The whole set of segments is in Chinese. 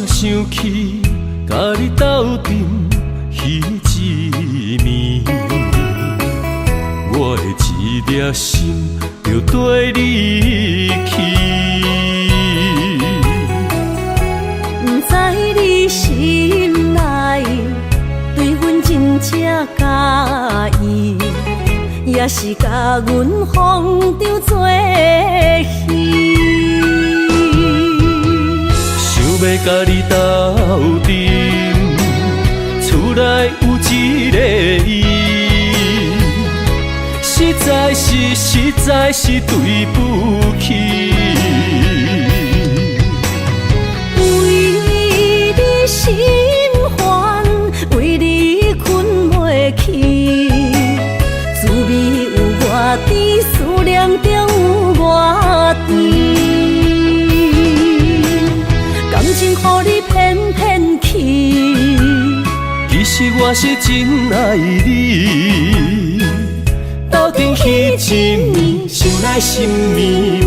想起甲你斗阵彼一暝，我的一粒心就跟你去。不知你心内对阮真正介意，也是甲阮放着做戏。想要甲你斗阵，厝内有一个伊，实在是对不起。为你心烦，为你困袂去，滋味有偌甜，思念就有偌甜。感情予你骗骗去，其实我是真爱你。斗阵彼一暝，想来心绵绵。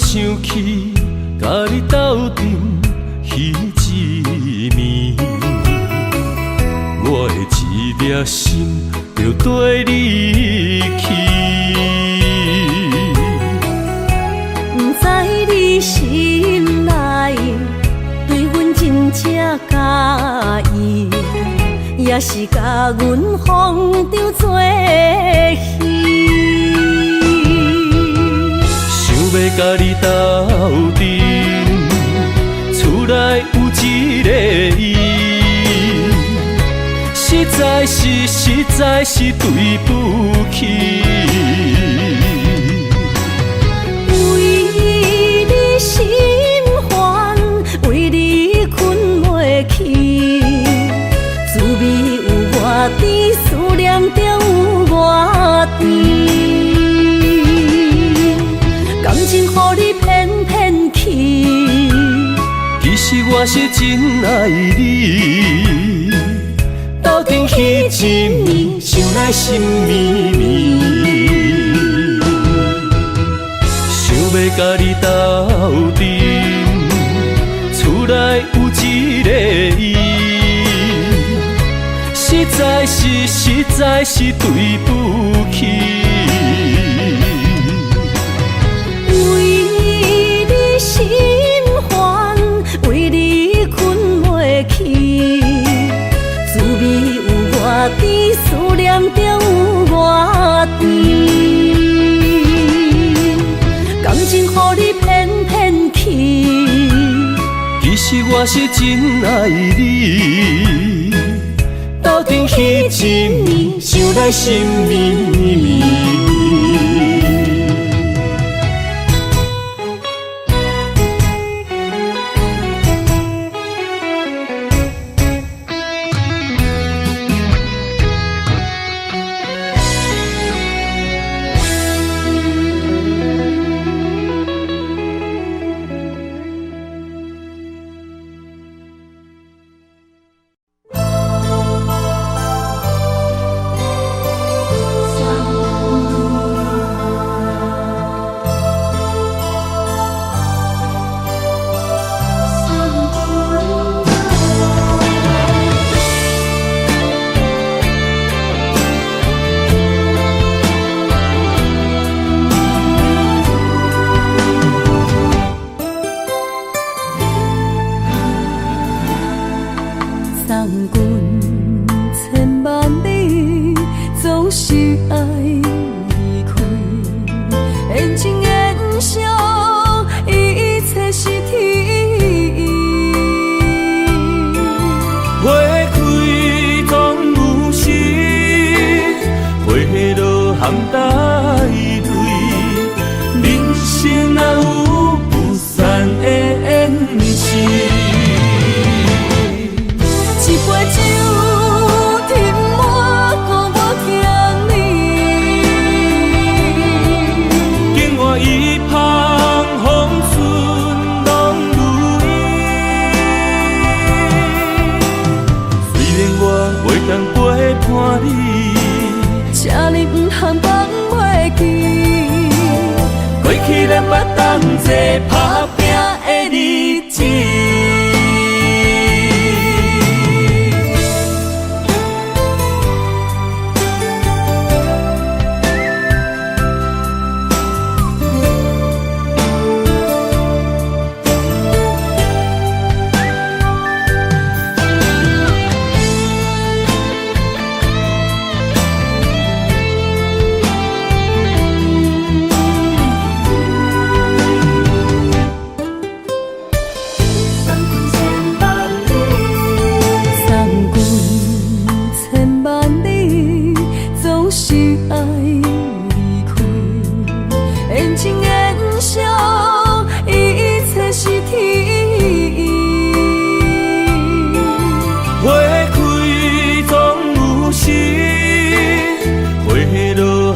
想起甲你斗阵彼一暝，我的一粒心就跟你去。不知你心内对阮真正介意，也是甲阮放着做戏。要甲你斗阵，厝内有一个伊，实在是对不起。为你心烦，为你困袂去，滋味有偌甜，思念就有偌甜。感情予你骗骗去，其实我是真爱你。斗阵彼一暝，想来心绵绵。想要甲你斗阵，厝内有一个伊，实在是对不起。心烦，为你困袂去，滋味有偌甜，思念就有偌甜。感情予你骗骗去，其实我是真爱你。斗阵彼一暝，想来心绵绵。起咱捌同齐打拼的日子。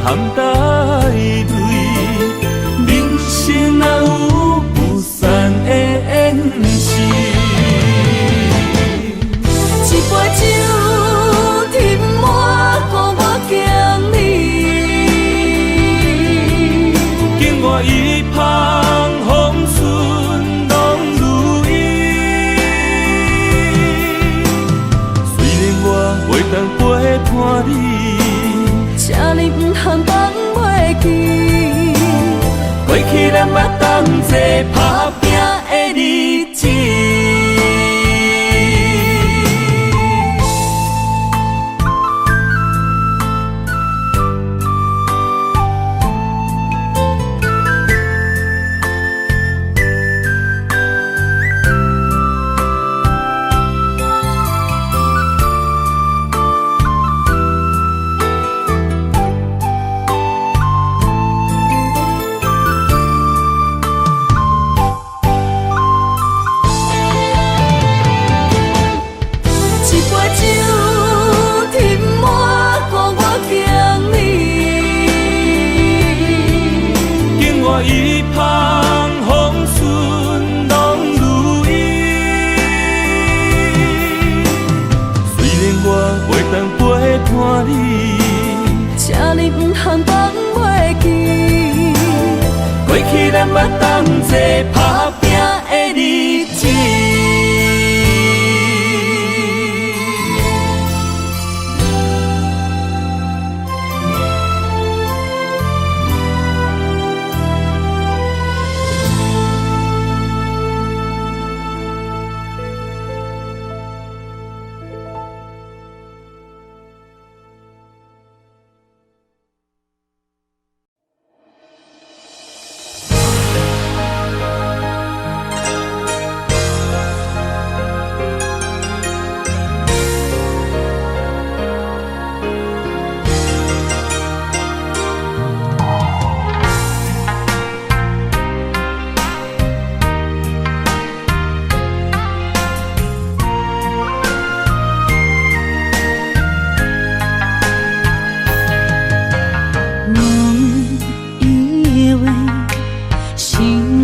含带泪，人生哪有不散的缘是？一杯酒斟满，顾我敬你。境外一旁风顺拢如意。虽然我袂当陪伴你。这里不通放袂记，过去咱捌同齐打拼的日子。一旁风顺拢如意，虽然我袂当陪伴你，这里不通放袂记，过去咱捌同齐打拼的日子。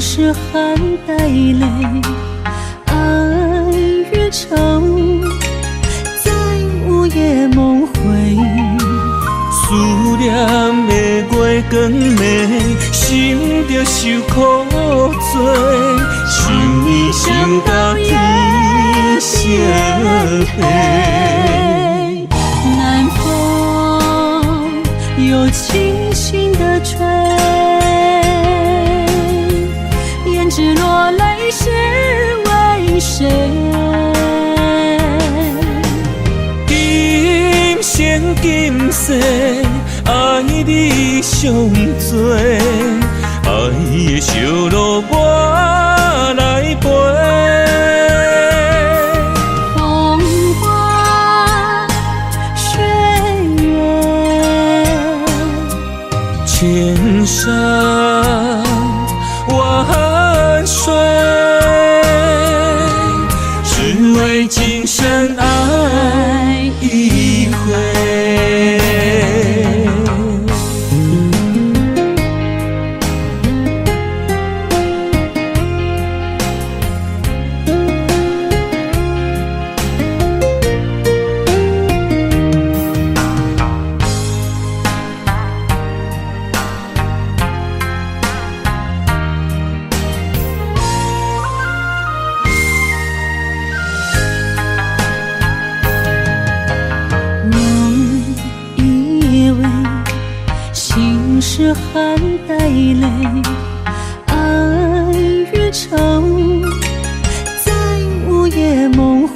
是含带泪，爱与愁在午夜梦回。思念的月光暝，心着受苦做，想你想到天相黑。南风又轻轻地吹，胭脂落泪是为谁？今生今世爱你上多，爱的小路我来陪。风花雪月，千山万水，只为今生爱一回。含带泪，爱与愁在午夜梦回。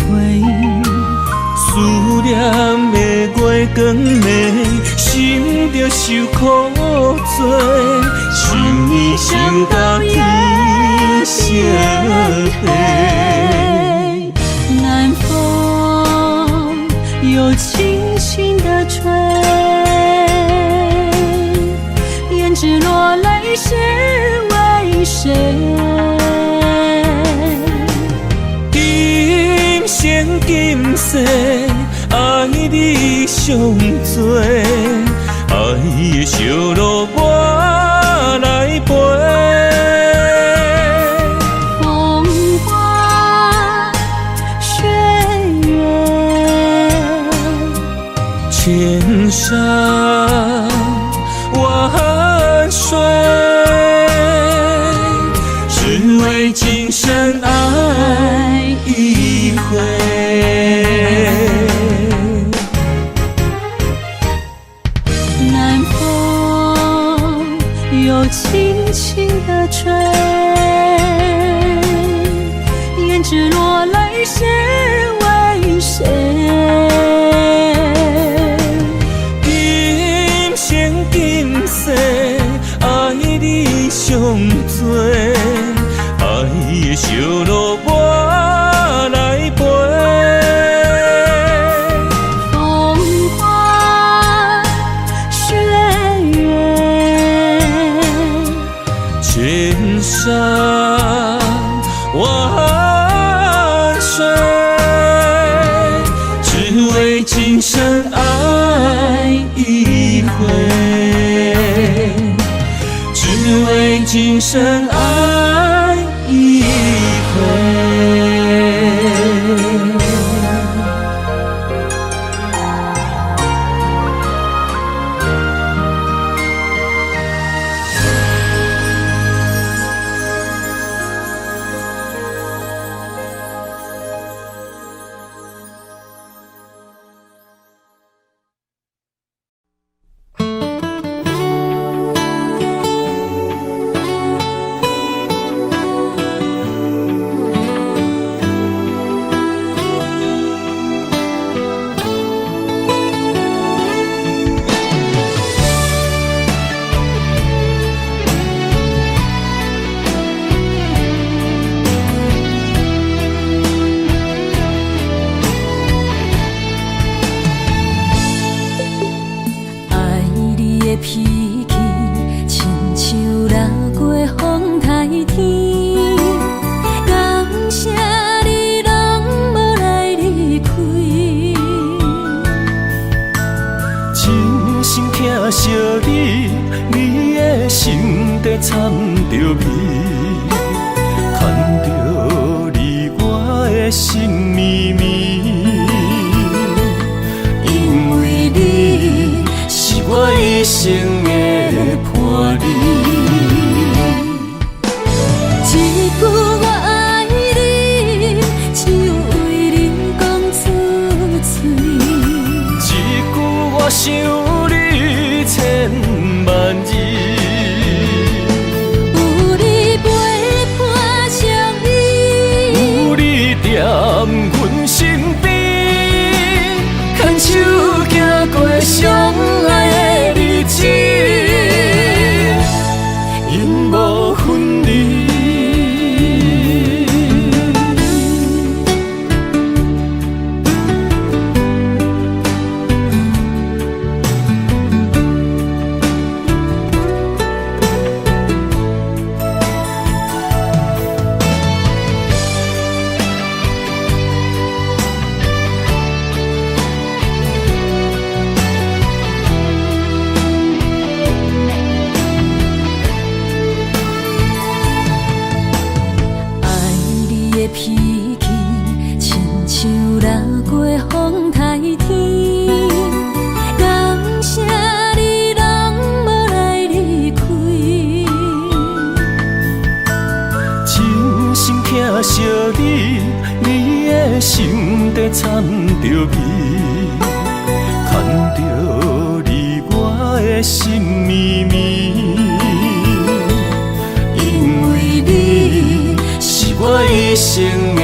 思念的月光暝，心着受苦做，想你想到天色黑。南风又轻轻地吹，胭脂落泪是为谁？今生今世，爱你上多，爱的小路我来陪。风花雪月，千山万水，只为今生爱一回。南风又轻轻地吹，胭脂落泪是为谁？今生今世，爱你上多，爱的小路我来陪。风花雪月，千山万水，只为今生爱一回，只为今生爱一回。脾气亲像落过风台天，感谢你拢无来离开，真心疼惜你，你的心底掺着味，牵着你我的心绵绵，因为你是我一生的伴侣。一句我爱你，只有为你讲出嘴。一句我想你千万字，有你陪伴相依，有你踮阮身边，牵手行过相爱的日子，永无分离。脾气亲像落过风台天，感谢你拢无来离开，真心疼惜你，你的心底掺着味，牵着你我的心绵绵。我一生的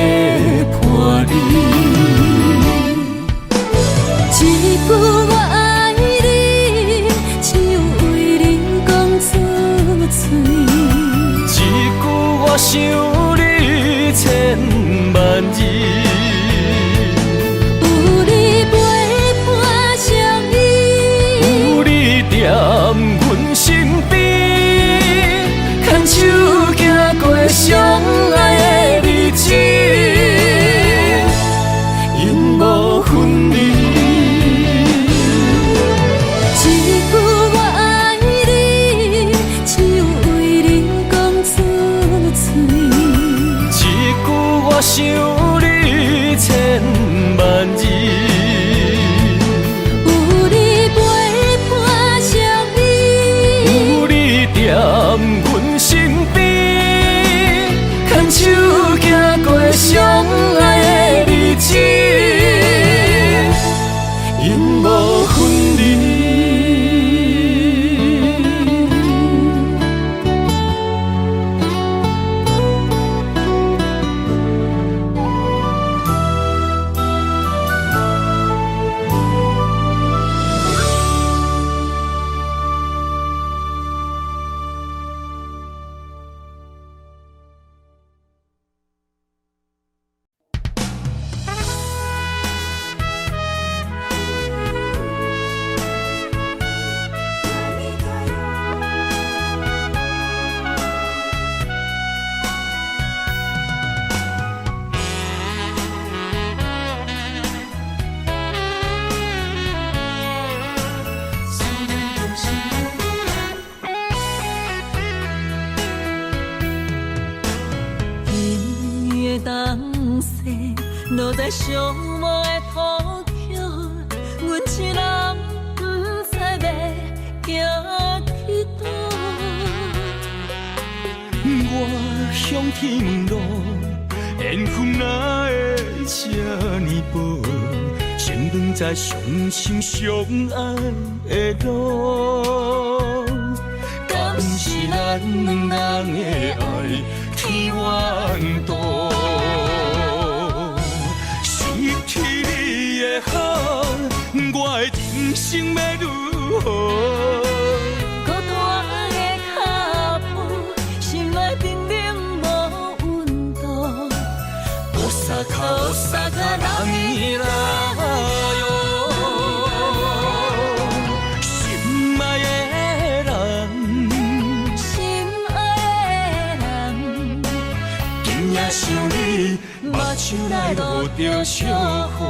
伴侣。一句我爱你，只有为你讲出嘴。一句我想你千万字，有你陪伴相依，有你踮阮身边，牵手行过相爱的日子，永无分离。一句我爱你，只有为你讲出嘴。一句我想你千万字，有你陪伴相依，有你踮阮身边，牵手行过相爱的日子，永无分离。落在寂寞的土丘，阮一人不知要行去倒。我向天问路，缘分哪会这呢薄？先长在相心相爱的路，敢是咱两人的爱天缘道？失去你的好，我的人生要如何？孤单的脚步，心内冰冷无温度。大阪人よ，心爱的人，心爱的人，今夜想你，目睭内落着小雨。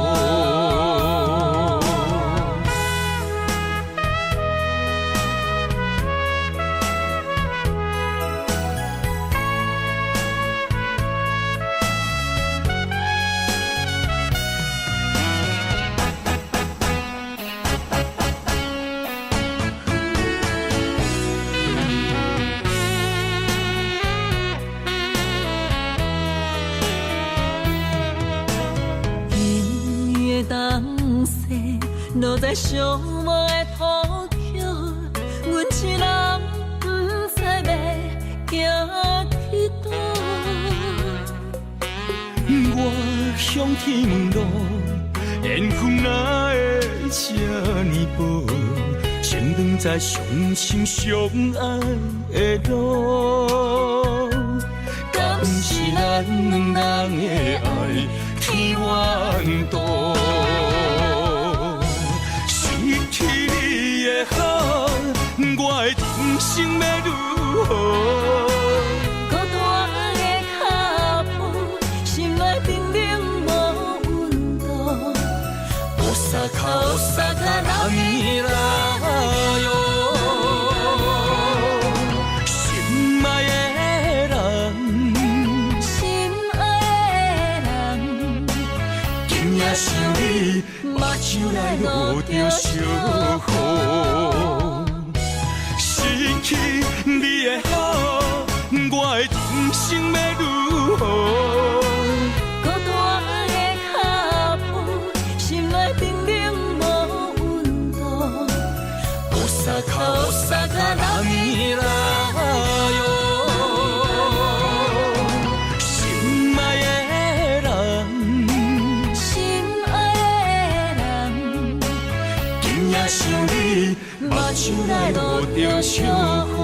落在寂寞的土丘，阮一人不知要行去倒。我向天问路，缘分哪会这呢薄？先长在相心相爱的路，敢是咱两人的爱天缘道？失去你的好，我的人生要如何？孤单的脚步，心内冰冷无温度。大阪人よ，心爱的人，心爱的人，今夜想你，目睭内落着小雨。失去你的好，我的人生要如何？孤单的脚步，心内冰冷无温度。大阪人よ，心手来落着小雨。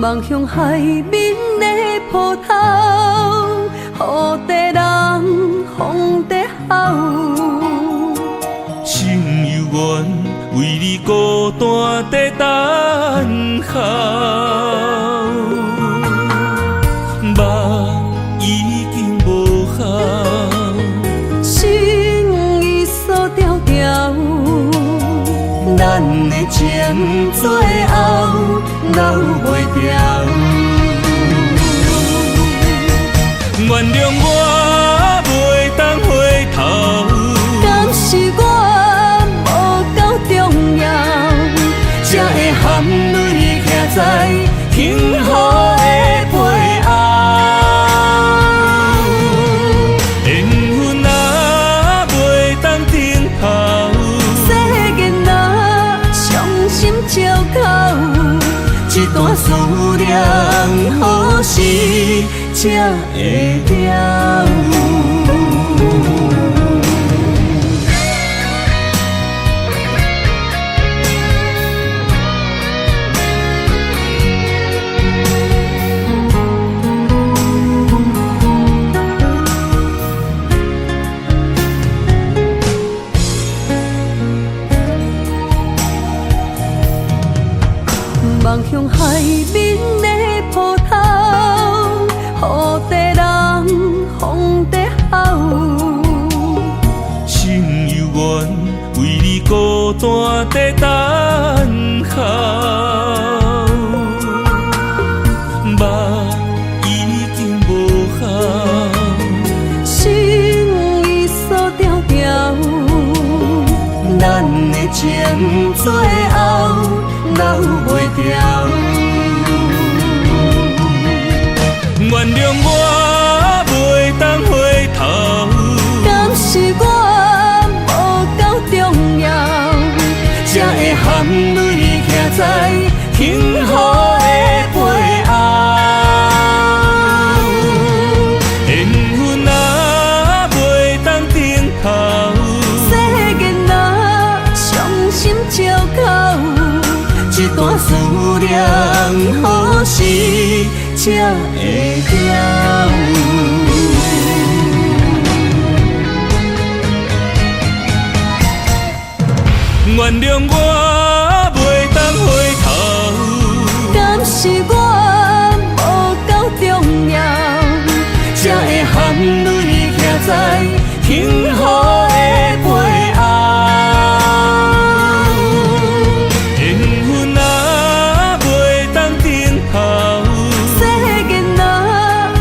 望向海面的波涛，雨地人风地吼。心犹原为你孤单地等候，梦已经无效，心已锁条条，咱的情最后留袂掉。原谅我袂当回头，敢是我无够重要，才会含泪徛在幸福的背后。缘分若袂当停靠，世间若伤心借口，一段思念何时才会了？望向海面的波涛，雨地人风地吼。心犹原为你孤单地等候，梦已经无效，心已锁条条，咱的情最后留袂掉。原谅我袂当回头，敢是我无够重要，才会含泪徛在幸福的背后。缘分若袂当停靠，世间若伤心借口，一段思念何时才会了？原谅我袂当回头，敢是我无够重要，才会含泪徛在幸福的背后。缘分若袂当停靠，世间若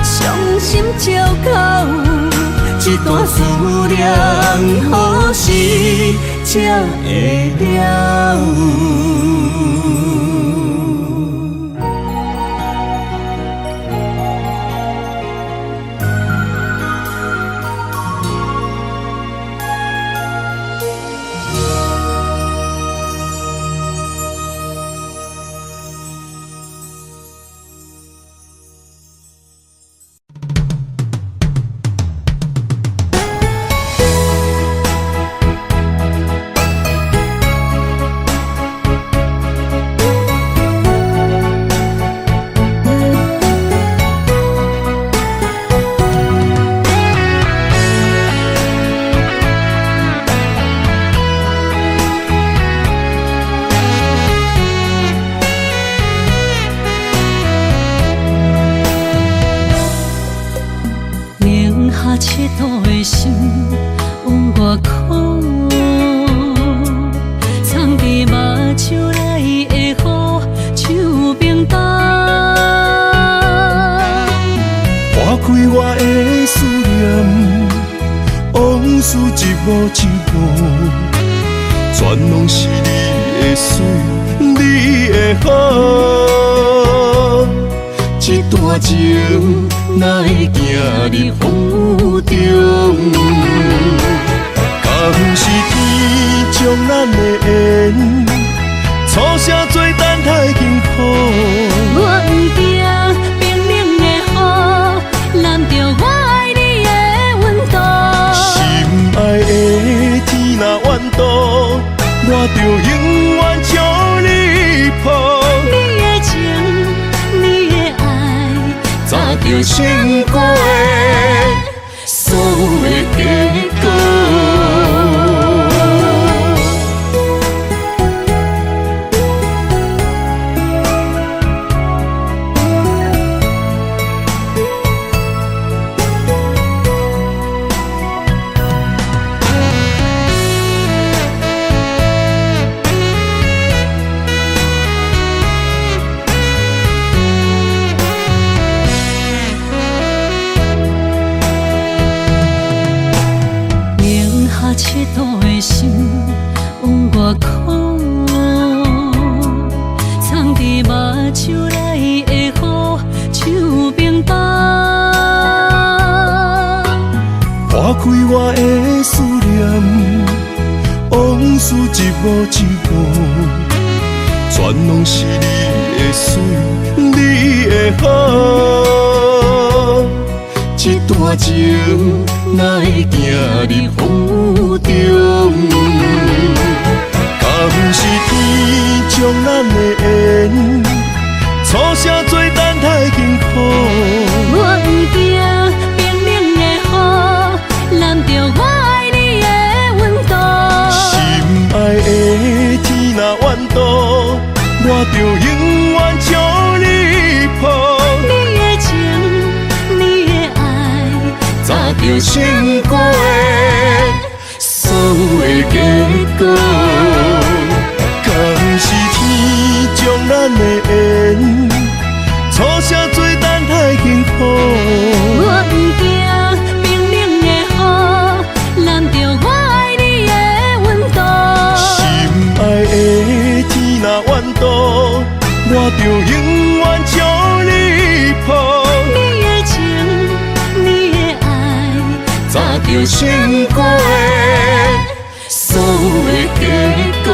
伤心借口，一段思念何时才会了？佚佗的心往外哭，藏伫目睭内的雨像冰冻，划开我的思念，往事一幕一幕，全拢是你的水，你的好，一段情哪会行入风雨中？敢不是天将咱的缘，初声做等待幸福。我不惊冰冷的雨，淋着我爱你的温度。心爱的天若怨妒，我就永远将你抱。你的情，你成果的所有的结果。赤道的心往外靠，藏伫目睭内的雨手冰冻，划开我的思念，往事一幕一幕，全拢是你的水，你的好，这段情哪会行入风雨中？敢不是天将咱的缘，初声做等待幸福。我不惊冰冷的雨，淋着我爱你的温度。心爱的天若怨妒，我就永远将你抱。你的情，你的爱，早就成果的所有的结果。敢不是天将咱的缘，初声做等待幸福。我不惊冰冷的雨，淋着我爱你的温度。心爱的天若怨妒，我就永远将你抱。你的情，你的爱，早就成果的所有的结果。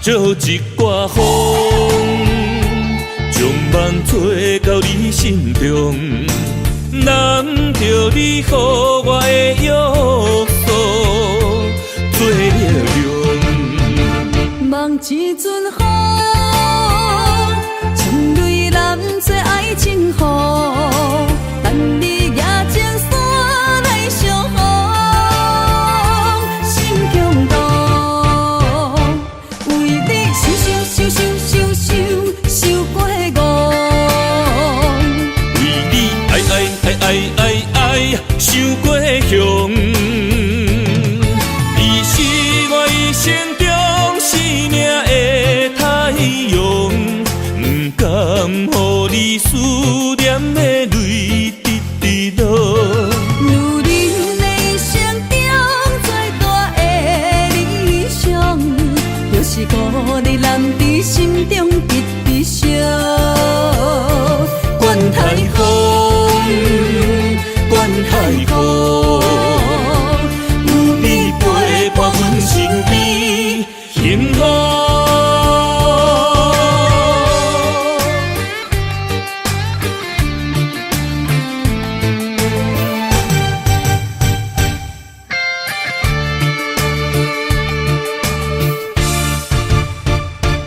借一挂风，将梦吹到你心中，揽着你予我的约束，做了量。梦一阵雨，像蕊蓝做爱情雨，等你夜情山来相逢，心强动。想过我，为你爱，想过向。你是我一生中生命的太阳，不甘予你思念的泪直直落。如恁的生中最大的理想，就是孤日揽伫心中直直烧。管太风，管太雨，有你陪伴阮身边，幸福。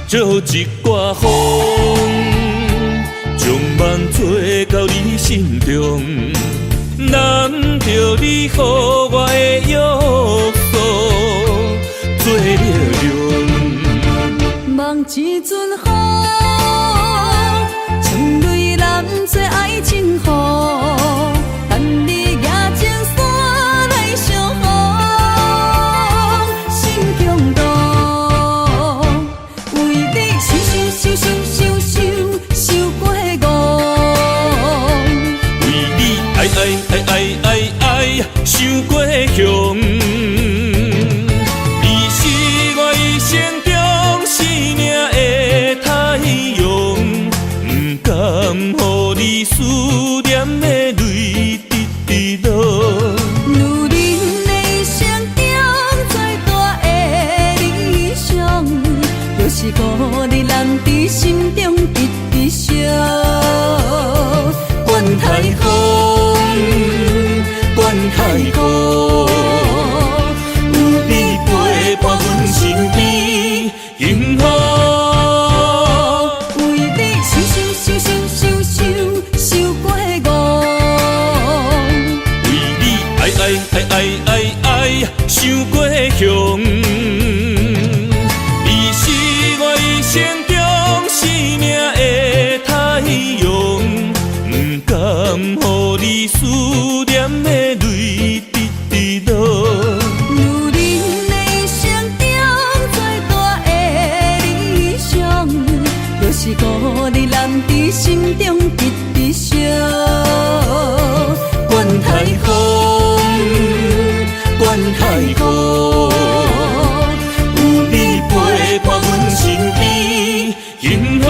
借一挂风，将梦吹到你心中，揽着你予我的约束，做了量。梦一阵雨，像蕊蓝做爱情雨，等你夜情山来相逢，心强动。你思念的泪直直落。女人的心中最大的理想，就是顾你男伫心中直直烧。愿太空，愿太空，有你陪伴阮身边，幸福。为你受过误，为你爱受过伤。你是我一生中生命的太阳，不甘予你思念的泪直直落。女人的心中最大的理想，就是顾你男伫心中直直烧。愿太空，愿太空，有你陪伴阮身边，幸福。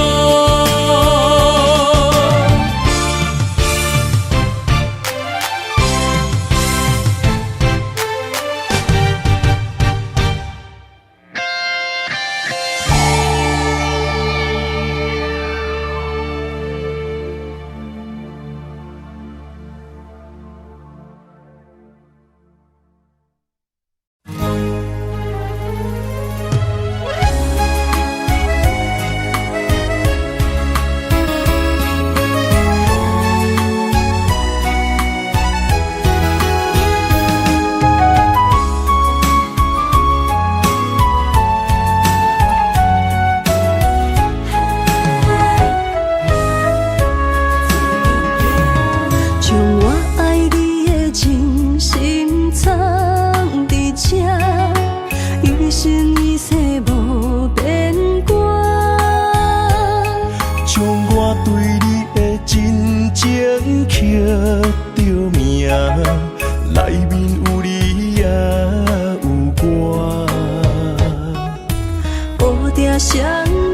相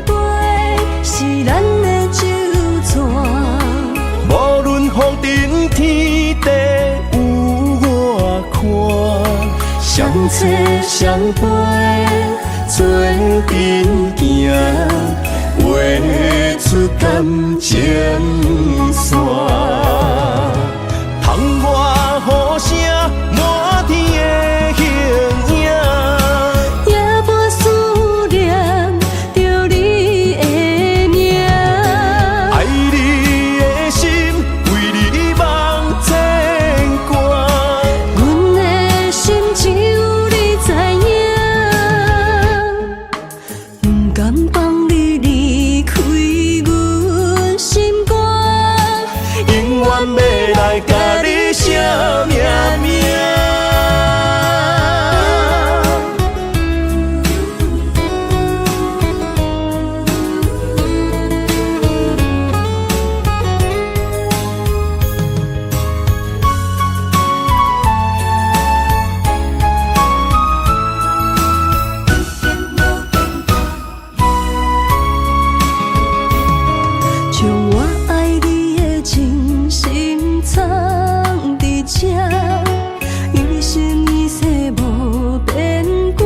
陪是咱的酒泉，无论风尘天地有我看，相找相陪做阵行，画出感情线。窗外雨声满天的形影。甲你写命名。将我爱你的真心藏伫这，一生一世无变卦。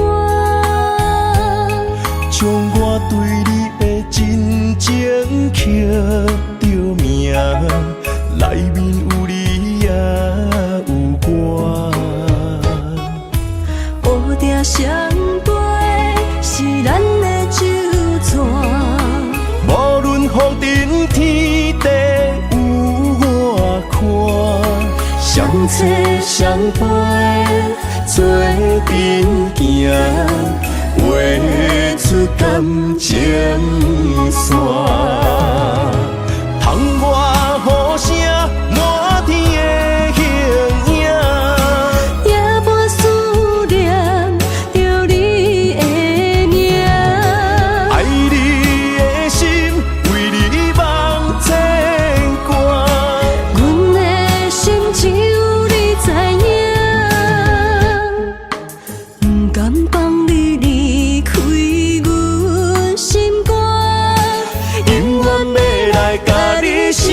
将我对你的真情刻着名，内面有你也有我。乌定相陪是咱的酒泉，无论风尘天地有我看，相找相陪做阵行，画出感情线。窗外雨声满天的形影。夜半思念着你的名，爱你的心为你梦牵挂。阮的心只有你知影，不甘放你离开阮心肝，永远要来甲你写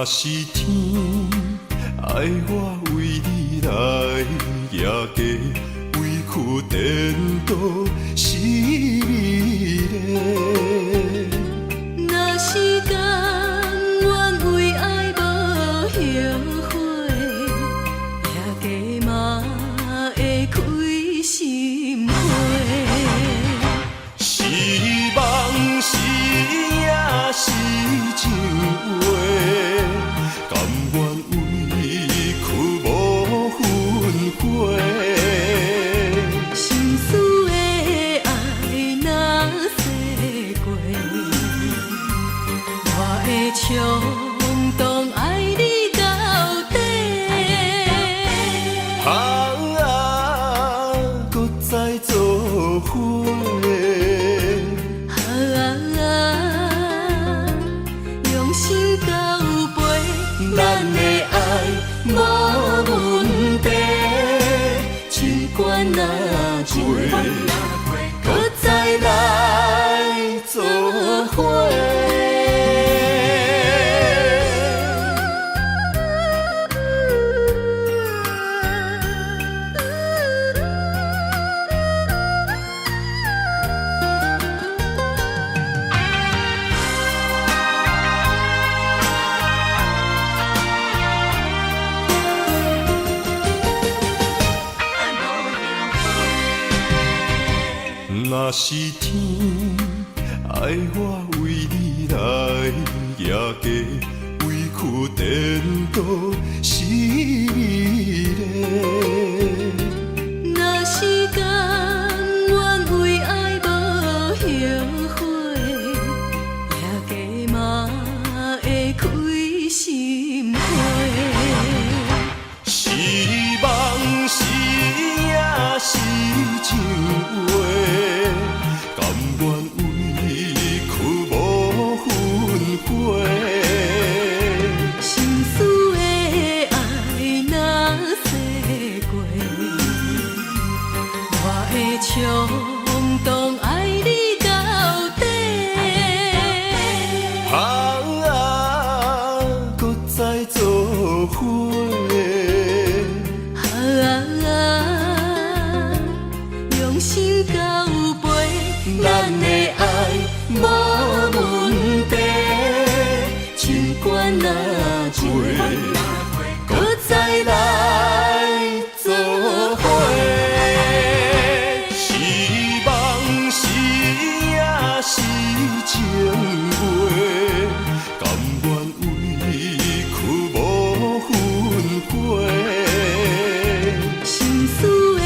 若是天爱我为你来夜家，委屈颠倒是你嘞。若是甘愿为爱无后悔，夜家嘛会开心花。是梦是也是情话，甘愿委屈无分开。心思的爱若洗过，我会冲动爱你到底。搁再做伙。用心交陪，咱的爱无问题。尽管若过，搁再来做伙。若是天爱我为你来夜家，委屈颠倒是你嘞。若是甘愿为爱无后悔，夜家嘛会开心花。是梦是也是情话，甘愿委屈无分开。心思的爱若洗过，我会冲动爱你到底。搁再做伙。用心交陪，咱的爱无问题。尽管若过，搁再来做伙。是梦是也是情话，甘愿委屈无分开。心思的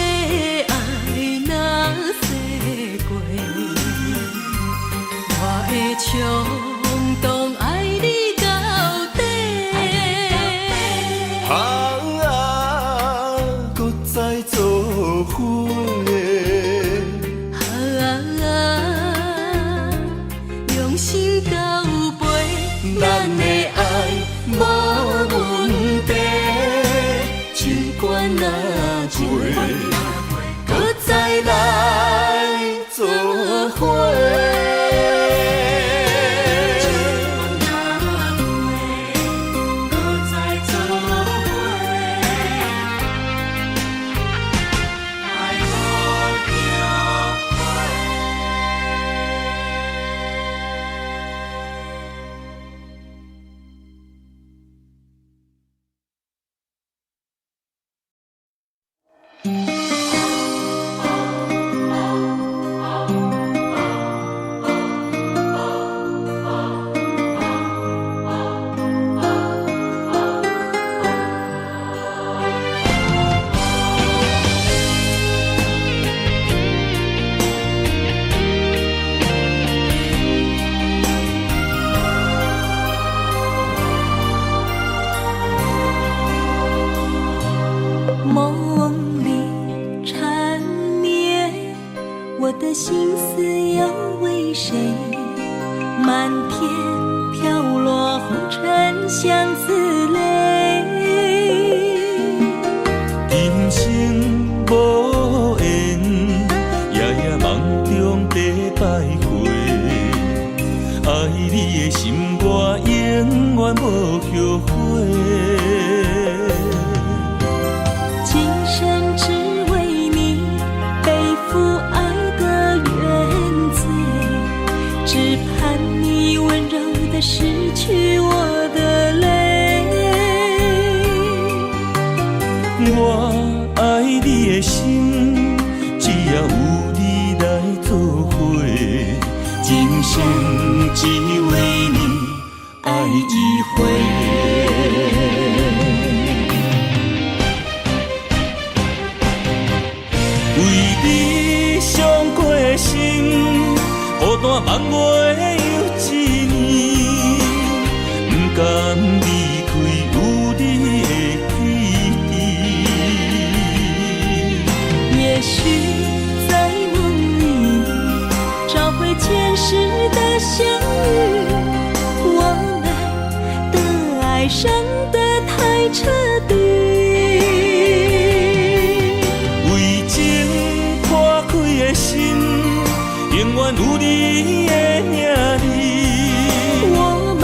爱若洗过，我会冲动爱你到底。搁再做伙。用心交陪，咱的爱无问题。尽管若过，搁再来做伙。梦里缠绵，我的心思又为谁？漫天飘落红尘相思泪。人生无缘，夜夜梦中在徘徊。爱你的心，我永远无后悔。为你伤过的心，孤单望袂又一年，不甘离开有你的起点。也许在梦里找回前世的相遇，我们的爱伤得太彻底，为情破开的心，永远有你的名字。我们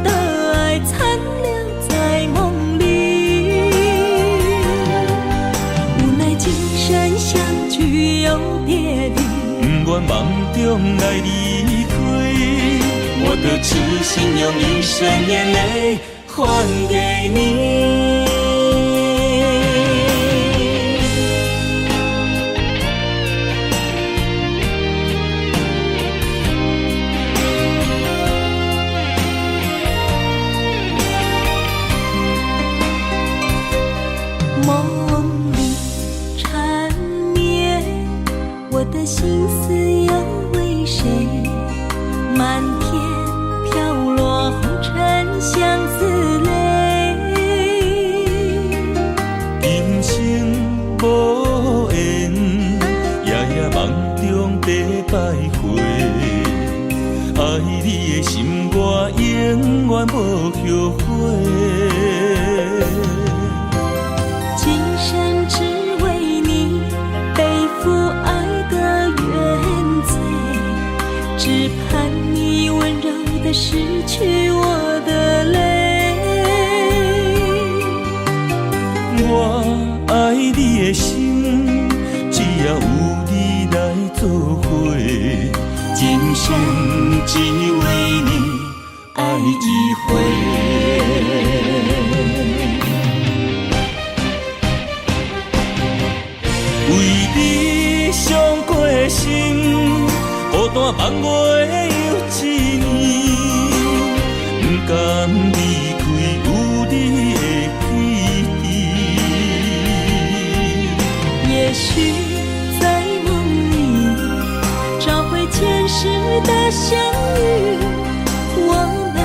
的爱残留在梦里，无奈今生相聚又别离，不愿梦中来离开，我的痴心用一生眼泪还给你。梦里缠绵，我的心思又为谁？满天飘落红尘相思泪，今生无缘，夜夜梦中在徘徊，爱你的心我永远无后悔。今生只为你背负爱的原罪，只盼你温柔地拭去我的泪。我爱你的心，只要有你来作伙，今生只为你爱一回。为你伤过的心，孤单望袂又一年，不甘离开有你的起点。也许在梦里找回前世的相遇，我们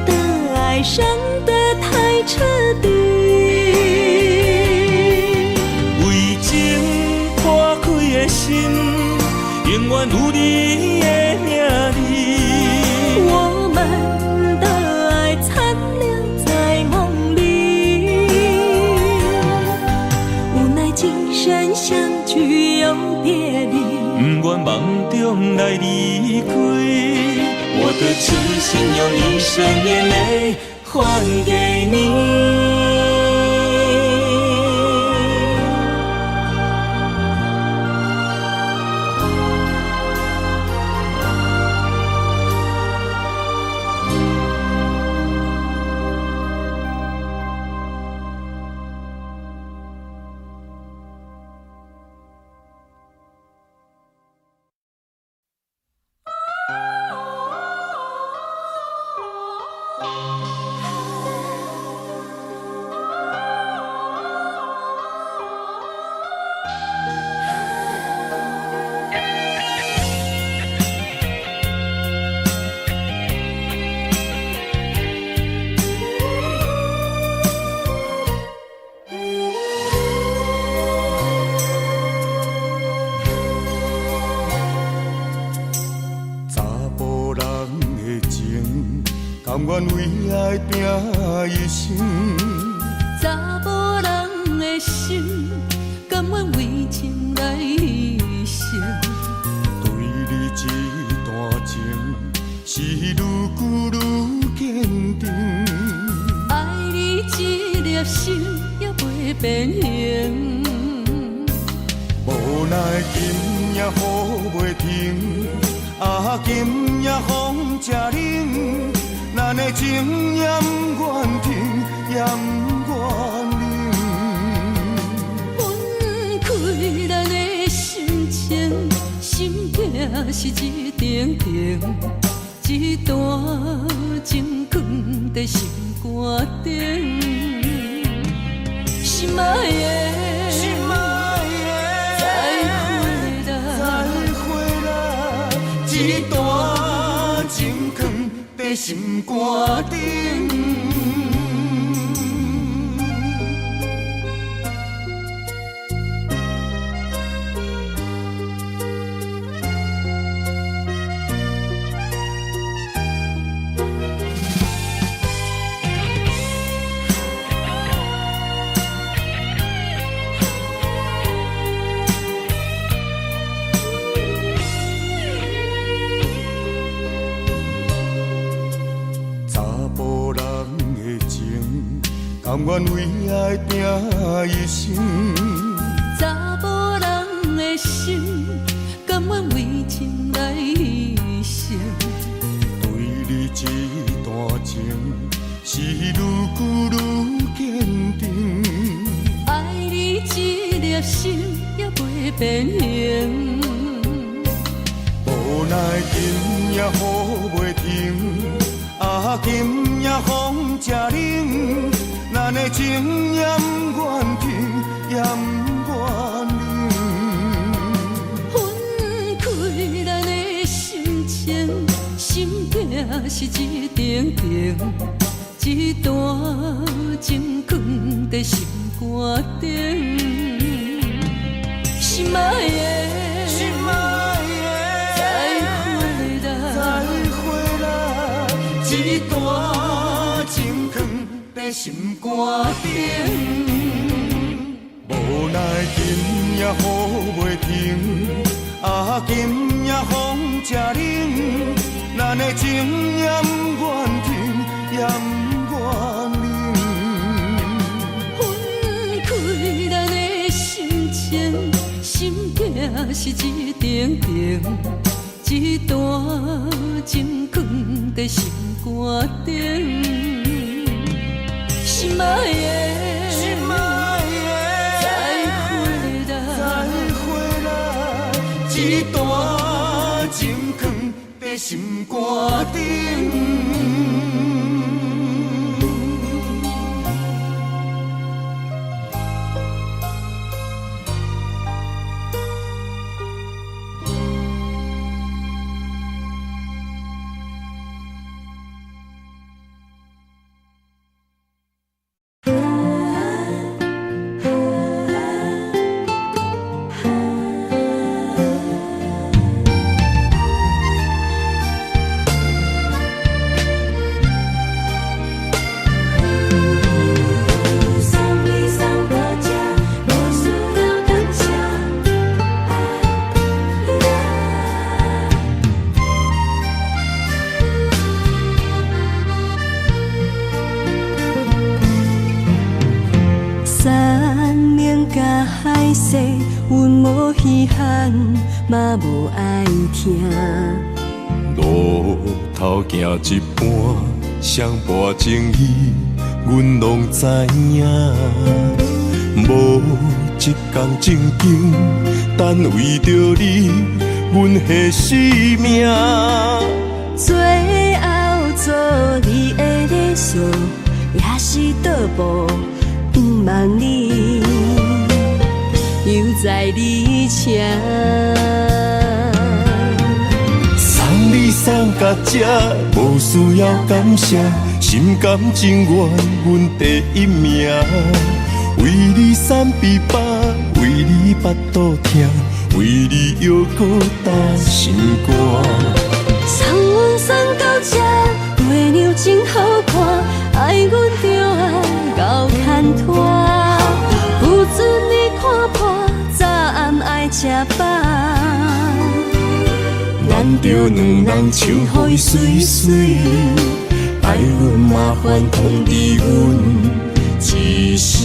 的爱伤得太彻底，为情破开的心，永远有你的名字。我们的爱残留在梦里，无奈今生相聚又别离，不愿梦中来离开，我的痴心用一生眼泪还给你。甘愿为爱拼一生，查某人的心，甘愿为情来牺牲。对你这段情，是愈久愈坚定。爱你这粒心也袂变形，无奈今夜雨袂停，啊今夜风正冷。咱的情也不愿停，也不愿冷。分开咱的心情，心境是一定定，一段情放在心肝顶。心爱的，一段情藏在心肝顶。甘愿为爱拼一生，查某人的心，甘愿为情来牺牲。对你这段情，是愈久愈坚定。爱你这粒心也袂变形，无奈今夜雨袂停，啊，今夜风正冷。咱的情也不愿停，也不愿冷。分开咱的心情，心痛是一定定，一段情藏在心肝顶。心爱的，心爱的，再回来，一段情藏在心肝顶。无奈今夜雨袂停，啊，今夜风正冷。咱的情也不愿停，也不愿冷。分开咱的心情，心痛是一定定，一段情藏在心肝顶。心爱的，心爱的，再回来，一段情藏在心肝顶。嘛无爱听，路头行一半，上半情意，阮拢知影。无一天正经，但为着你，阮下生命。最后做你的理想，也是倒步不忘你。犹在你车，送你送到这，无需要感谢，心甘情愿，阮第一名。为你散悲巴，为你腹肚痛，为你犹搁担心肝。送阮送到这，月亮真好看，爱阮就爱到牵拖。不准你看破，早暗爱吃饱。咱着两人唱予伊水水，爱阮麻烦通知阮一声。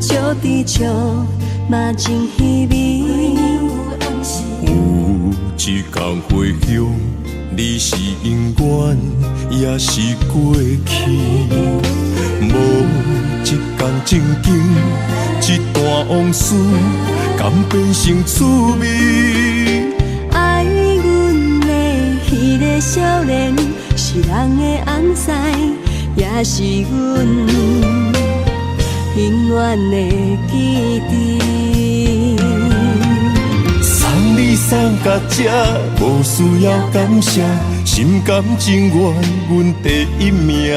照伫笑，嘛真稀微。有一天回乡，你是永远，也是过去。无一天情景，一段往事，敢变成趣味？爱阮的迄个少年，是人的安塞，也是阮永远的记忆。送你送到这，无需要感谢，心甘情愿，阮第一名。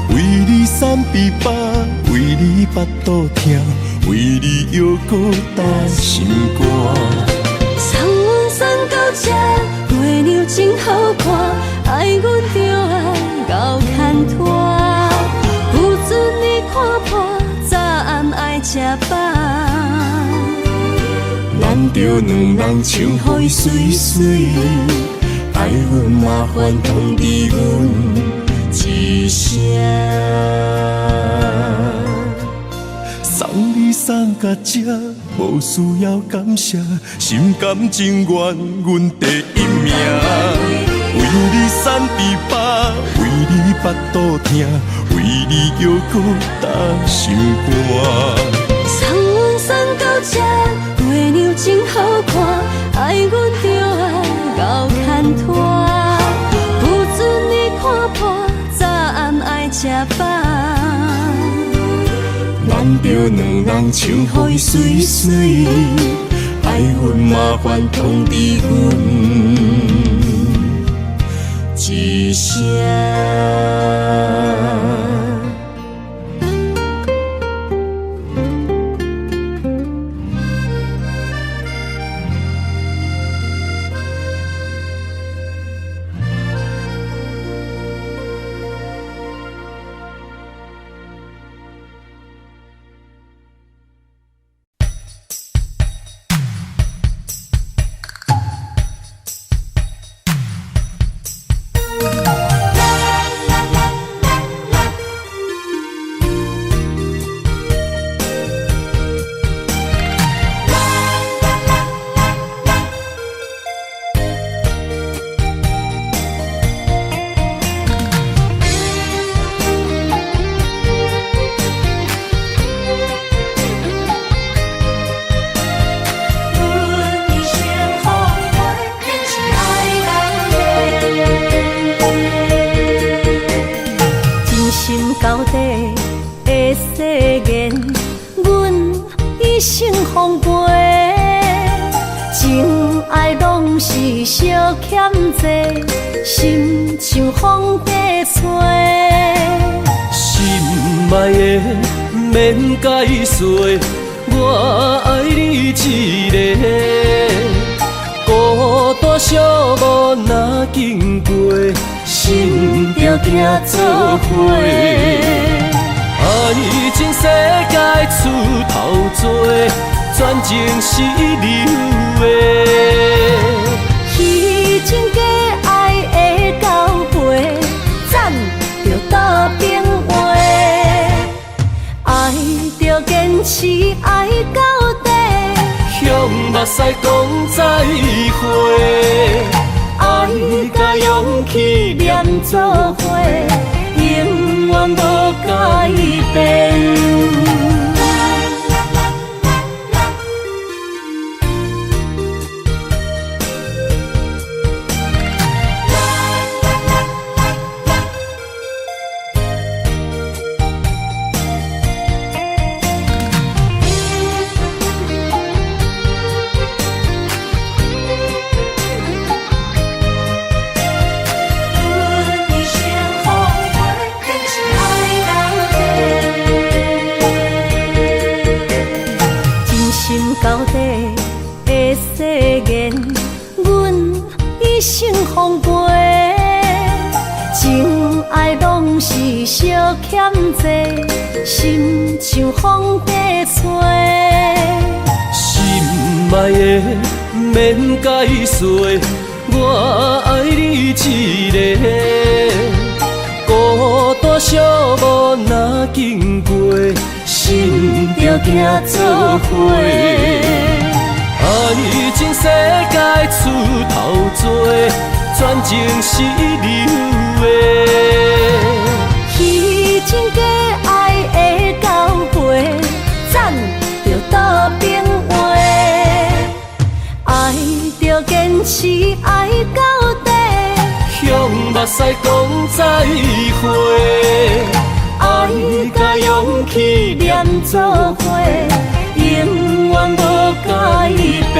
为你散琵琶，为你巴肚疼，为你犹搁担心肝。送阮送到这，月亮真好看，爱阮就爱到牵拖。不准你看破，早暗爱吃饱。咱着两人唱予伊水水，爱阮麻烦通知阮一声。送你送到这，无需要感谢，心甘情愿，阮第一名。为你散琵琶，为你巴肚疼，为你犹搁担心肝。送阮送到这，月亮真好看，爱阮就爱到牵拖。不准你看破，早暗爱吃饱。咱着两人唱予伊水水，爱阮麻烦通知阮一声。到底的誓言，阮一生奉陪。情爱拢是小欠债，心像风在吹。心爱的免解释，我爱你一个。孤单寂寞若经过，心着行做伙。爱情世界出头多，全情是你有的。迄种假爱的交陪，暂着倒变话。爱着坚持爱到底，向目屎讲再会。爱甲勇气念做伙，永远无改变。到底的誓言，阮一生奉陪。情爱拢是小欠债，心像风在吹。心爱的免解释，我爱你一个。孤单寂寞若经过，心着行做伙。爱情世界出头多，全情是你的。虚情假爱的交汇，咱着倒变话。爱着坚持爱到底，向目屎讲再会。爱甲勇气连做伙，永远无改变。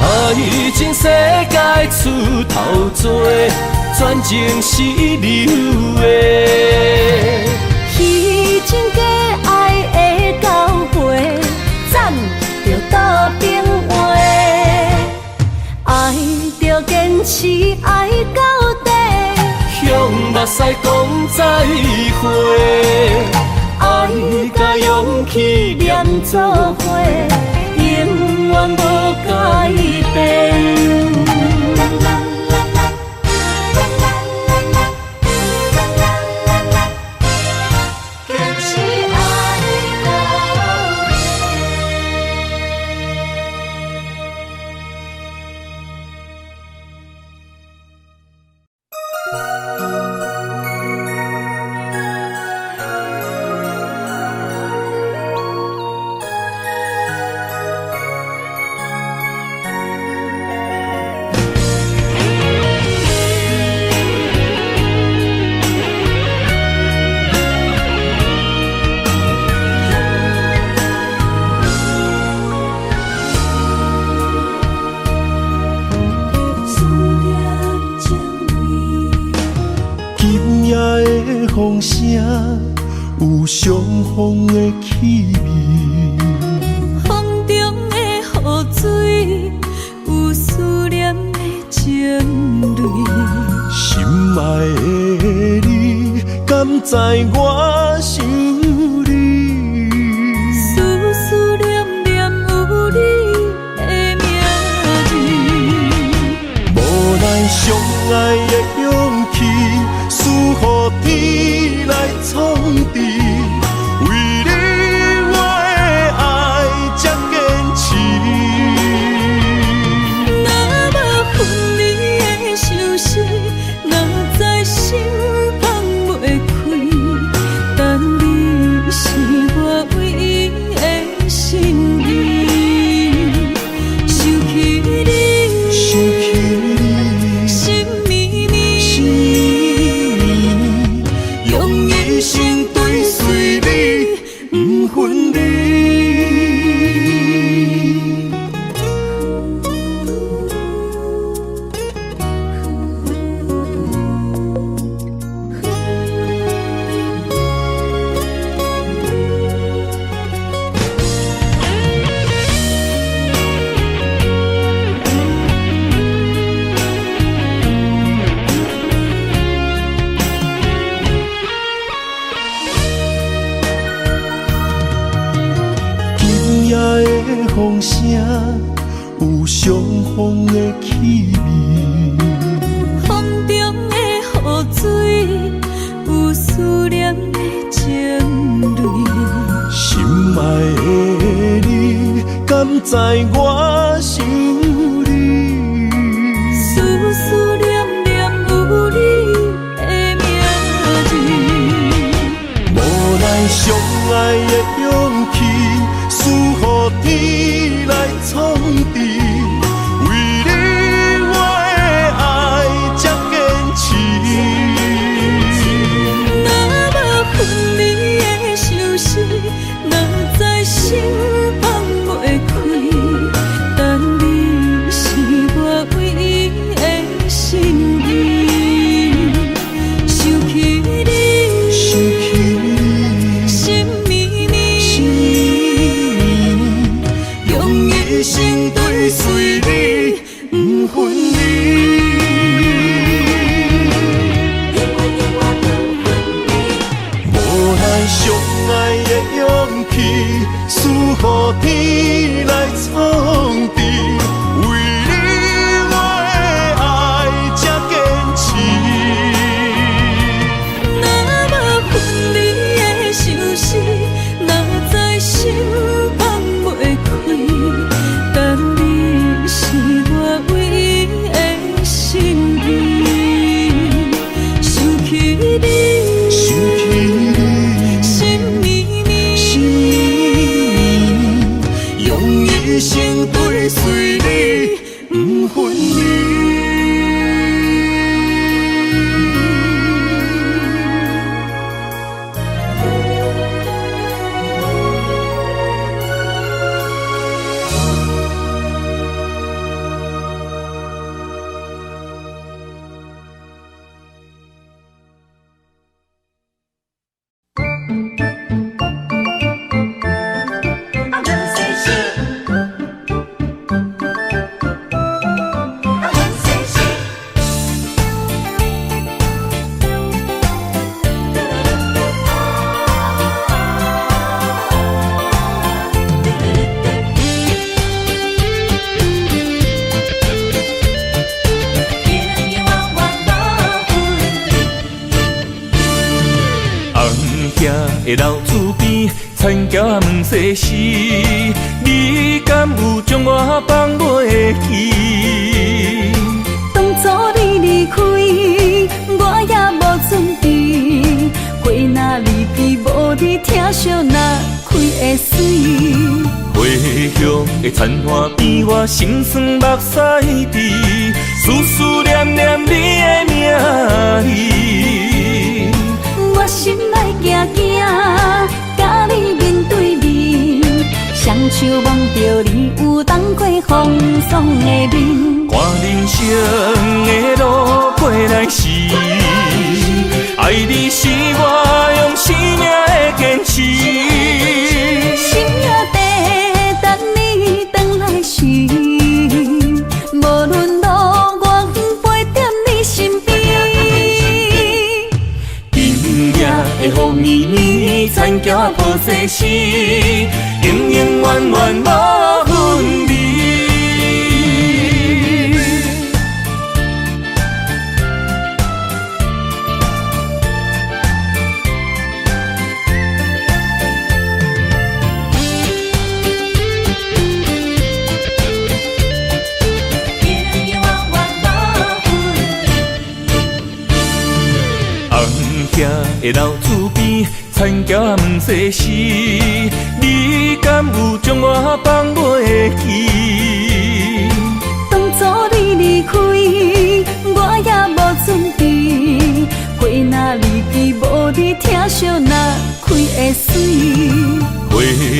爱情世界出头多，全情是你的。虚情假爱的交汇，咱着倒变话。爱着坚持爱到底，向目屎讲再会。爱甲勇气连做伙，永远无改变。风声有相逢的气味，风中的雨水有思念的情泪。心爱的你，敢知我想你？思思念念有你的名字，无奈相爱的勇气，输予天来创治。为你我的爱才坚持。若无分离的相思，哪知心放袂开。但你是我唯一的心意，想起你，心绵绵，用一生追随你，不分离。风声有相逢的气味，风中的雨水有思念的情泪。心爱的你，敢知我想你？思思念念有你的名字，无奈相爱的勇气，输予天来创治。为你我的爱才坚持。若无分离的相思，哪知心放袂开。分分离。的老厝边，田桥问世事，你敢有将我放袂记？当初你离开，我也无准备，花若离开，无你疼惜哪开会水？回乡的田花边，我心酸目屎滴，思思念念你的名字。我心内惊惊，甲你面对面，双手望着你有当过风霜的面。看人生的路过来时，爱你是我用生命的坚持。心也地等你回来时，无论路我陪在你身边。今夜的风绵绵，田桥抱世事，永永远远无分离。的老厝边，田桥问世事，你敢有将我放袂记？当初你离开，我也无准备，花若离开，无你疼惜哪开会水？回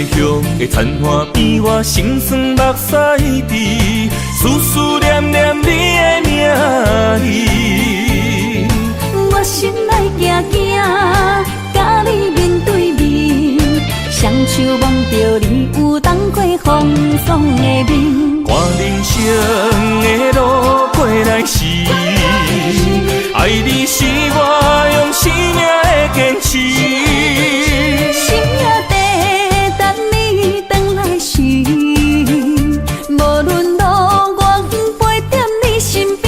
乡的田花边，我心酸目屎滴，思思念念你的名字。我心内惊惊，甲你面对面，双手望着你有当过风霜的面。看人生的路过来时，爱你是我用生命的坚持。心也地等你回来时，无论路我陪在你身边。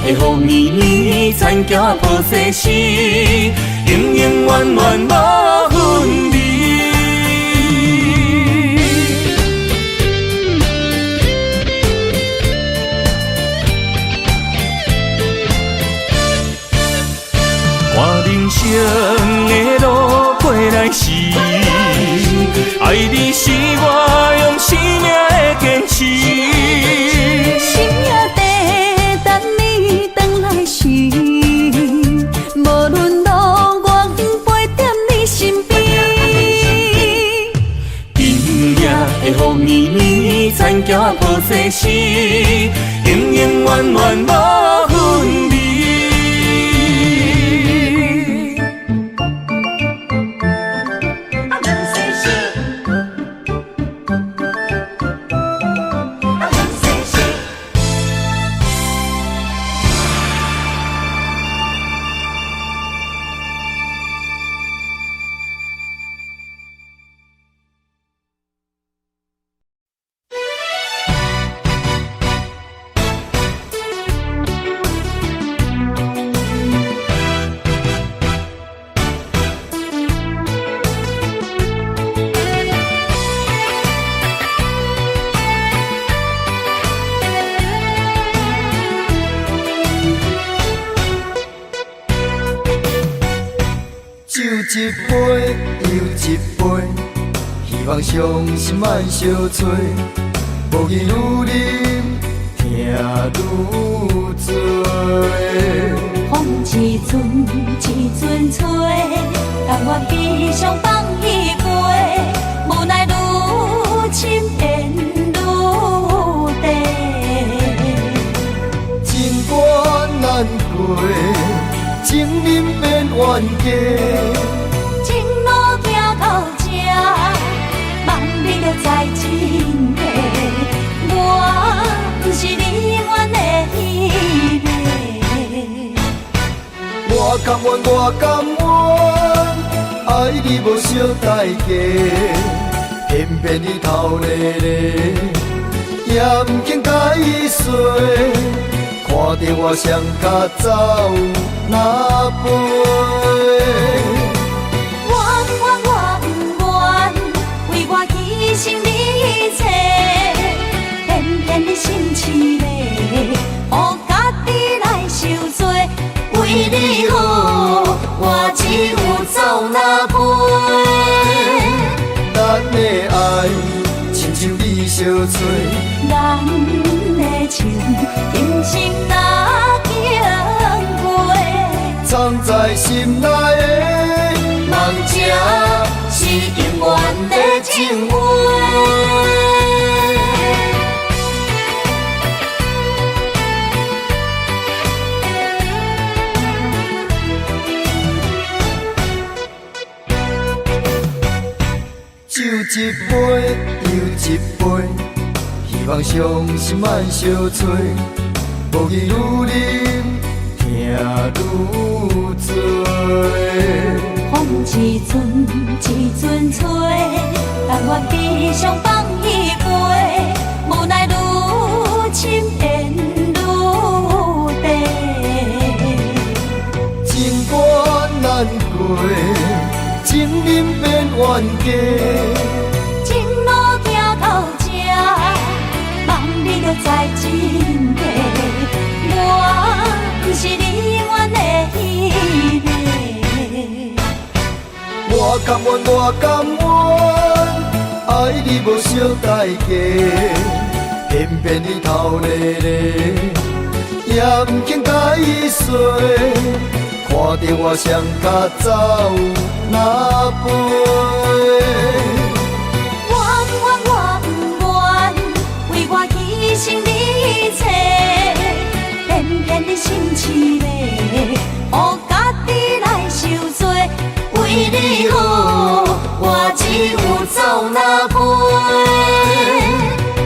的风绵绵，田桥抱世事，永永远远无分离。看人生的路过来时，爱你是我用生命的坚持。心也地等你回来时，无论路我陪在你身边。今夜的风绵绵，田桥抱世事，永永远远无分离。一杯又一杯，希望伤心莫相催。无义愈啉，痛愈多。风一阵一阵吹，甘愿悲伤放伊飞，无奈愈深缘愈地。情关难过，情人变冤家。情路行到这，望你着知真地，我不是你愿的迄个。我甘愿，我甘愿，爱你无小代价，偏偏你头咧咧，也毋肯甲伊说，看着我双脚走哪飞。我不愿为我牺牲你一切，偏偏你心痴咧，予家己来受罪。为你好，我只有走哪飞。咱的爱亲像你相找，咱的情今生哪经过？藏在心内的梦，这是永远的情话。酒一杯又一杯，希望伤心莫相找。无义愈啉，痛愈多。风一阵一阵吹，甘愿悲伤放伊飞，无奈愈深缘愈地。情关难过，情人变冤家。情路行到这，望你着知真地，我不是你愿的迄个。我甘愿，我甘愿，爱你无小代价，偏偏你头咧咧，也毋肯甲伊说，看着我双脚走哪飞。我不愿为我牺牲你一切，偏偏你心痴咧，予家己来受罪。为你好，我只有走哪飞。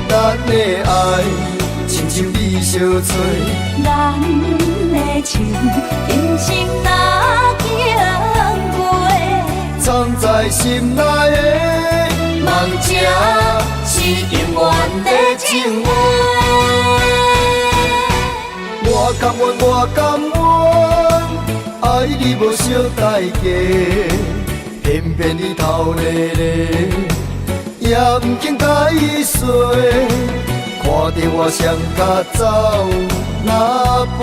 咱的爱亲像你相找，咱的情今生哪经过？藏在心内的梦，这是永远的情话。我甘愿，我甘愿，爱你无小代价，偏偏你头咧咧，也毋肯甲伊说，看着我双脚走哪飞。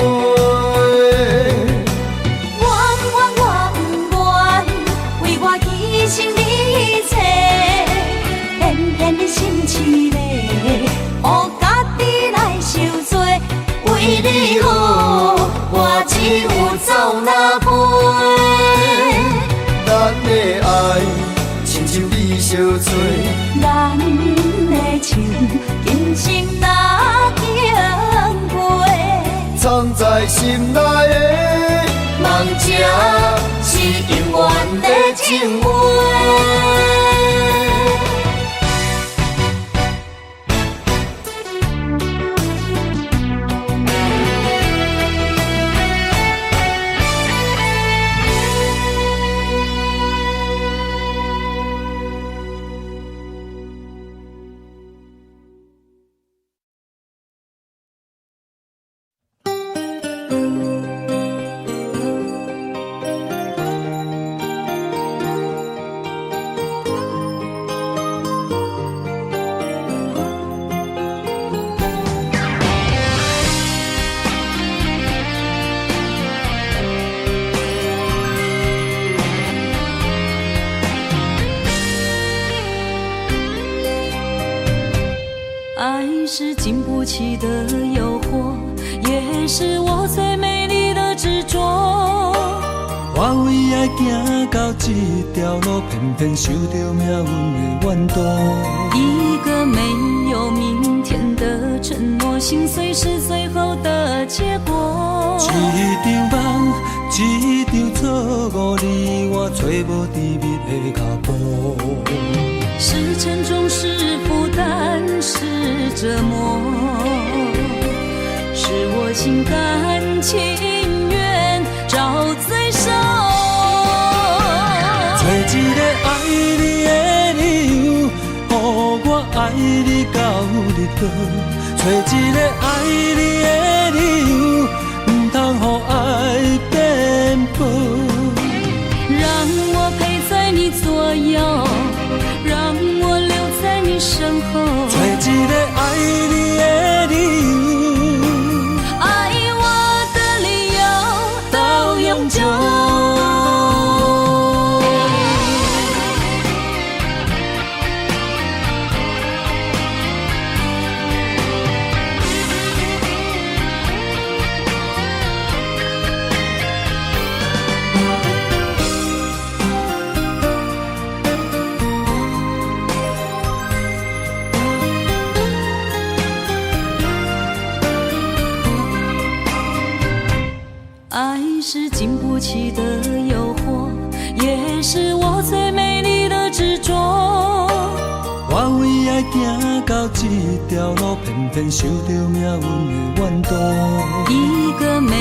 我不愿为我牺牲你一切，偏偏你心痴咧，予家己来受罪。为你好，我只有走哪飞。咱的爱亲像你相找，咱的情今生哪经过？藏在心内的梦，这是永远的情话。爱是经不起的诱惑，也是我最美丽的执着。我为爱行到这条路，偏偏受到命运的怨妒。一个没有明天的承诺，心碎是最后的结果。一场梦，一场错误，你我找无甜蜜的脚步。是沉重，是负担，是折磨，是我心甘情愿找罪受。找一个爱你的理由，予我爱你到日落。找一个爱你的理由，不通予爱颠簸。让我陪在你左右，让我留在你身后。找一个爱你的理由，爱我的理由到永久。爱是经不起的诱惑，也是我最美丽的执着。我为爱行到这条路，偏偏受到命运的怨妒。一个没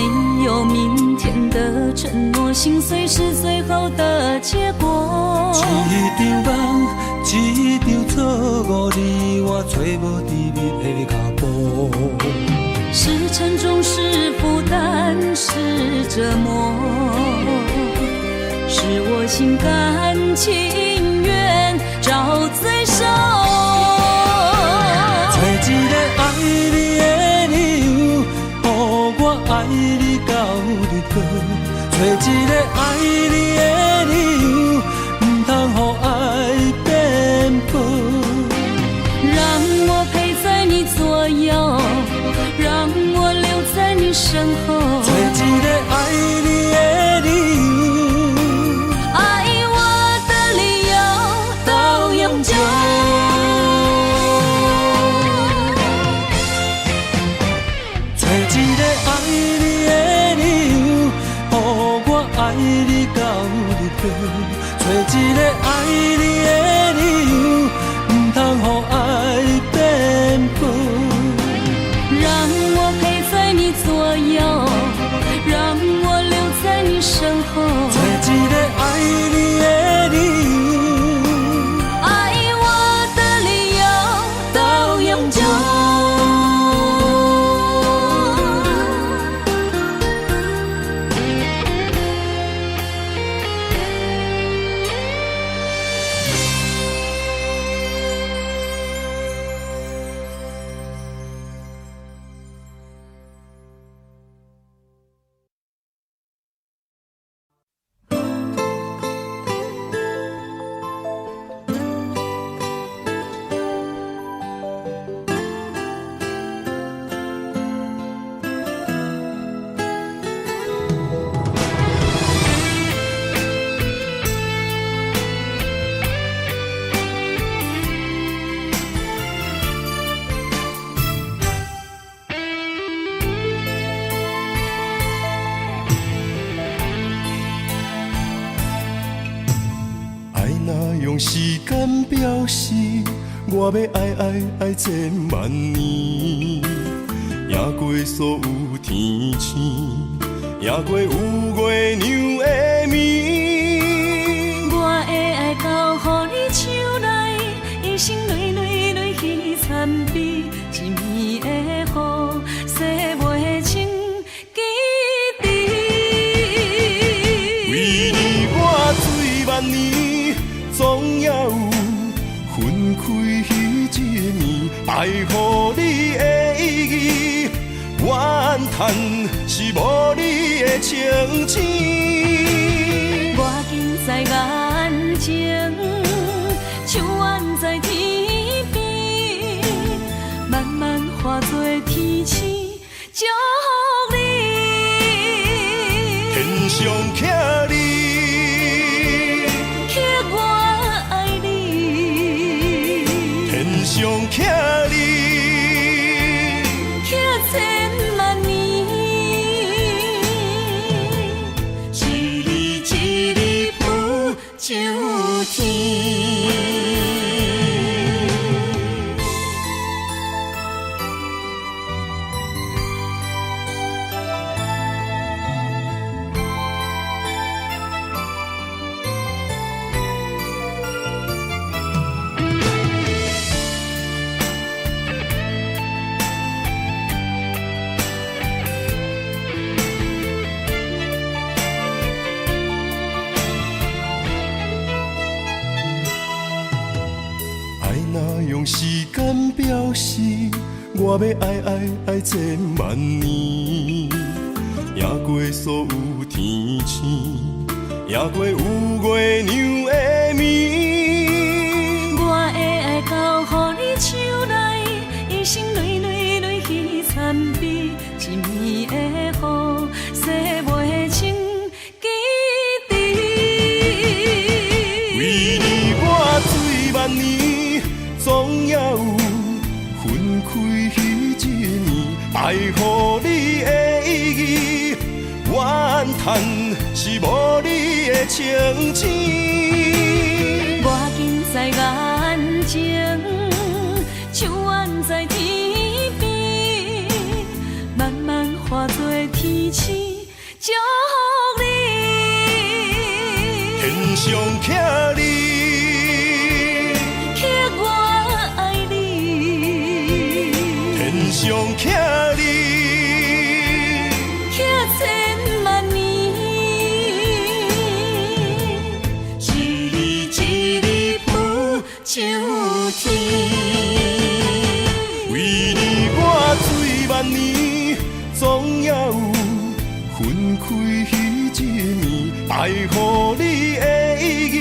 有明天的承诺，心碎是最后的结果。一场梦，一场错误，你我找无甜蜜的脚步。是沉重，是负担，是折磨，是我心甘情愿找罪受。找一个爱你的理由，予我爱你到日落。找一个爱你的理由，不通予爱颠簸。让我陪在你左右，让我留在你身后。找一个爱你的理由，爱我的理由到永久。找一个爱你的理由，予我爱你到日落。找一个爱你的理由，不通予爱颠簸。让我陪在你左右，让我留在你身后。找一个爱你的理由，爱我的理由到永久。用时间表示，我要爱千万年，赢过所有天星，赢过有月亮的暝。我的爱交予你手内，一生泪泪泪去参比，一暝的雨，洗袂清记忆。为你我醉万年，总也有分开彼一年，爱予你的意义，怨叹是无你的情痴。我近在眼前，像远在天边，慢慢化作天星，祝福你。天上徛你，刻我爱你，天上徛你，刻千万年，一日一日不就天。用时间表示，我要爱千万年，赢过所有天星，赢过有月娘的面。我的爱交予你手内，一生泪泪泪去参比，一暝的雨，洗袂清记忆。为你我醉万年，总也有分开迄一年，爱予你的意义，怨叹是无你的情痴。我近在眼前，像远在天边，慢慢化作天星，祝福你。天上徛你，刻我爱你，天上徛你，刻千万年，一日一日不就天。为你我醉万年，总也有分开迄一暝，爱予你的意义，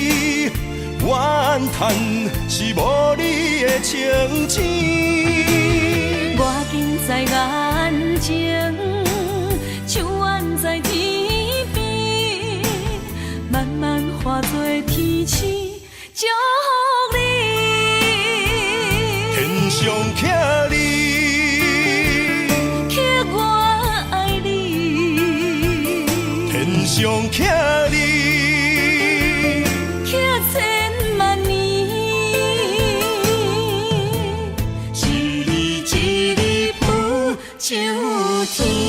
怨叹是无你的情痴。我近在眼前，像远在天边，慢慢化作天星，祝福你。天上徛你，刻我爱你，天上徛你，刻千万年，一日一日不就天。